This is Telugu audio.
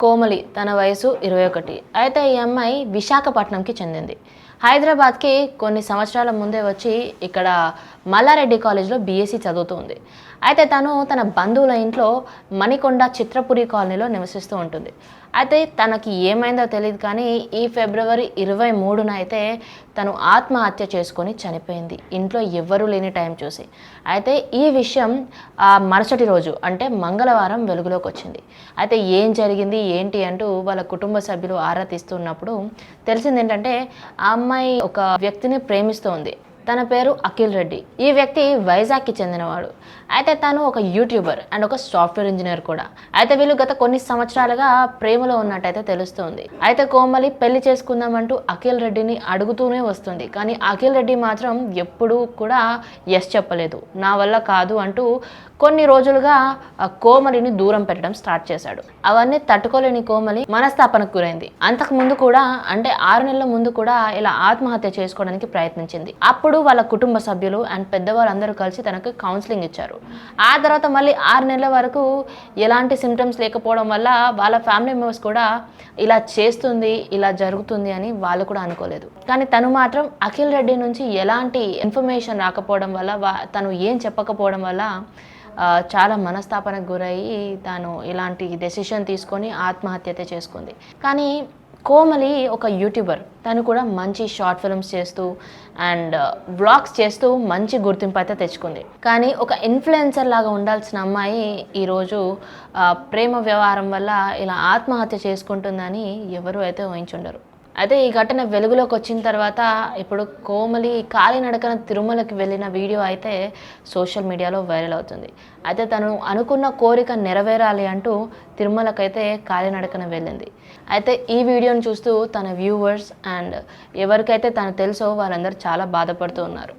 కోమలి తన వయసు 21. అయితే ఈ అమ్మాయి విశాఖపట్నంకి చెందింది. హైదరాబాద్కి కొన్ని సంవత్సరాల ముందే వచ్చి ఇక్కడ మల్లారెడ్డి కాలేజ్లో బీఎస్సీ చదువుతుంది. అయితే తను తన బంధువుల ఇంట్లో మణికొండ చిత్రపురి కాలనీలో నివసిస్తూ ఉంటుంది. అయితే తనకి ఏమైందో తెలియదు కానీ ఈ ఫిబ్రవరి 23న అయితే తను ఆత్మహత్య చేసుకొని చనిపోయింది, ఇంట్లో ఎవ్వరూ లేని టైం చూసి. అయితే ఈ విషయం మరుసటి రోజు అంటే మంగళవారం వెలుగులోకి వచ్చింది. అయితే ఏం జరిగింది ఏంటి అంటూ వాళ్ళ కుటుంబ సభ్యులు ఆరా తీస్తున్నప్పుడు తెలిసింది ఏంటంటే ఆ అమ్మాయి ఒక వ్యక్తిని ప్రేమిస్తోంది. తన పేరు అఖిల్ రెడ్డి. ఈ వ్యక్తి వైజాగ్కి చెందినవాడు. అయితే తను ఒక యూట్యూబర్ అండ్ ఒక సాఫ్ట్వేర్ ఇంజనీర్ కూడా. అయితే వీళ్ళు గత కొన్ని సంవత్సరాలుగా ప్రేమలో ఉన్నట్టయితే తెలుస్తుంది. అయితే కోమలి పెళ్లి చేసుకుందామంటూ అఖిల్ రెడ్డిని అడుగుతూనే వస్తుంది. కానీ అఖిల్ రెడ్డి మాత్రం ఎప్పుడూ కూడా ఎస్ చెప్పలేదు, నా వల్ల కాదు అంటూ కొన్ని రోజులుగా కోమలిని దూరం పెట్టడం స్టార్ట్ చేశాడు. అవన్నీ తట్టుకోలేని కోమలి మనస్తాపనకు గురైంది. అంతకు ముందు కూడా అంటే 6 నెలల ముందు కూడా ఇలా ఆత్మహత్య చేసుకోవడానికి ప్రయత్నించింది. అప్పుడు వాళ్ళ కుటుంబ సభ్యులు అండ్ పెద్దవాళ్ళందరూ కలిసి తనకు కౌన్సిలింగ్ ఇచ్చారు. ఆ తర్వాత మళ్ళీ 6 నెలల వరకు ఎలాంటి సిమ్టమ్స్ లేకపోవడం వల్ల వాళ్ళ ఫ్యామిలీ మెంబర్స్ కూడా ఇలా చేస్తుంది, ఇలా జరుగుతుంది అని వాళ్ళు కూడా అనుకోలేదు. కానీ తను మాత్రం అఖిల్ రెడ్డి నుంచి ఎలాంటి ఇన్ఫర్మేషన్ రాకపోవడం వల్ల తను ఏం చెప్పకపోవడం వల్ల చాలా మనస్తాపనకు గురయ్యి తాను ఇలాంటి డెసిషన్ తీసుకొని ఆత్మహత్య చేసుకుంది. కానీ కోమలి ఒక యూట్యూబర్. తను కూడా మంచి షార్ట్ ఫిల్మ్స్ చేస్తూ అండ్ వ్లాగ్స్ చేస్తూ మంచి గుర్తింపు అయితే తెచ్చుకుంది. కానీ ఒక ఇన్ఫ్లుయెన్సర్ లాగా ఉండాల్సిన అమ్మాయి ఈరోజు ప్రేమ వ్యవహారం వల్ల ఇలా ఆత్మహత్య చేసుకుంటుందని ఎవరు అయితే ఊహించుండరు. అయితే ఈ ఘటన వెలుగులోకి వచ్చిన తర్వాత ఇప్పుడు కోమలి కాలినడకన తిరుమలకి వెళ్ళిన వీడియో అయితే సోషల్ మీడియాలో వైరల్ అవుతుంది. అయితే తను అనుకున్న కోరిక నెరవేరాలి అంటూ తిరుమలకైతే కాలినడకన వెళ్ళింది. అయితే ఈ వీడియోని చూస్తూ తన వ్యూవర్స్ అండ్ ఎవరికైతే తను తెలుసో వాళ్ళందరూ చాలా బాధపడుతూ ఉన్నారు.